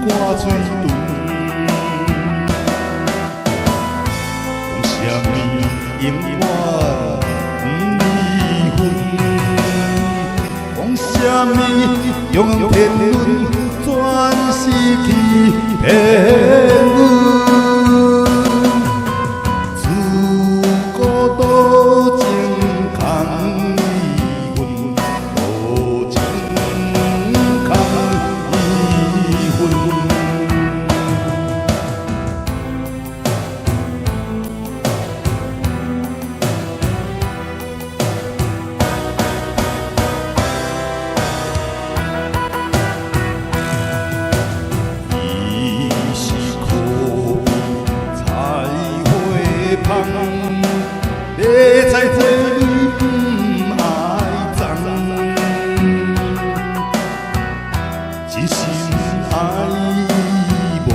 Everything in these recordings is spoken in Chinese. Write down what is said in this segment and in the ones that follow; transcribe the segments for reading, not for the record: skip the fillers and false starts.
挂嘴唇。讲啥物永远不离分？讲啥物永远天伦转失去天伦？自古多情空离魂，多情空离魂。你在这里不爱脏，真心爱无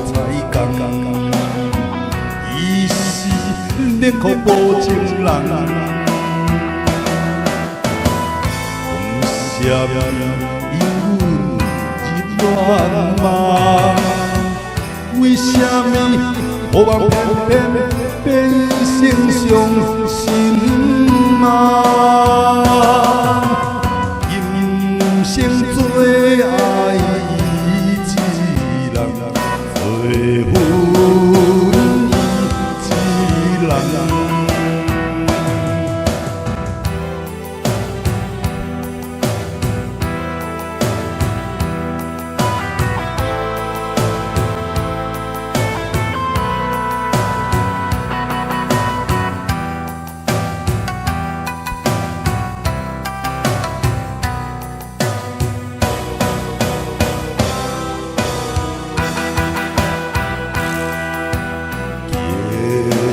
才讲，伊是冷酷无情人。讲啥物因阮日乱梦？为啥物无望偏偏变成伤心梦？今生最爱伊一人，最恨伊一人。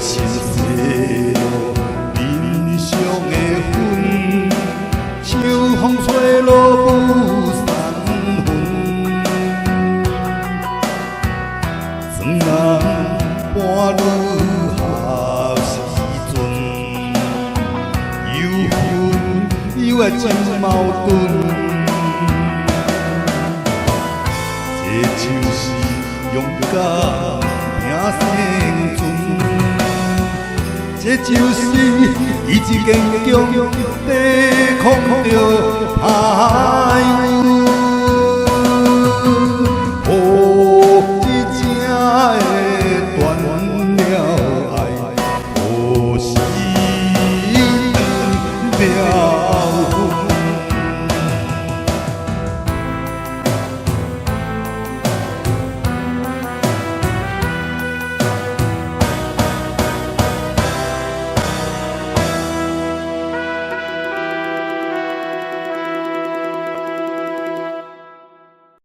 心细路，人上的魂，秋风吹落不散魂。庄人伴侣合时阵，有恨又爱真矛盾。这就是勇敢拼生存。这就是意志坚强，抵抗着歹运。何日才会断了爱？何时断了？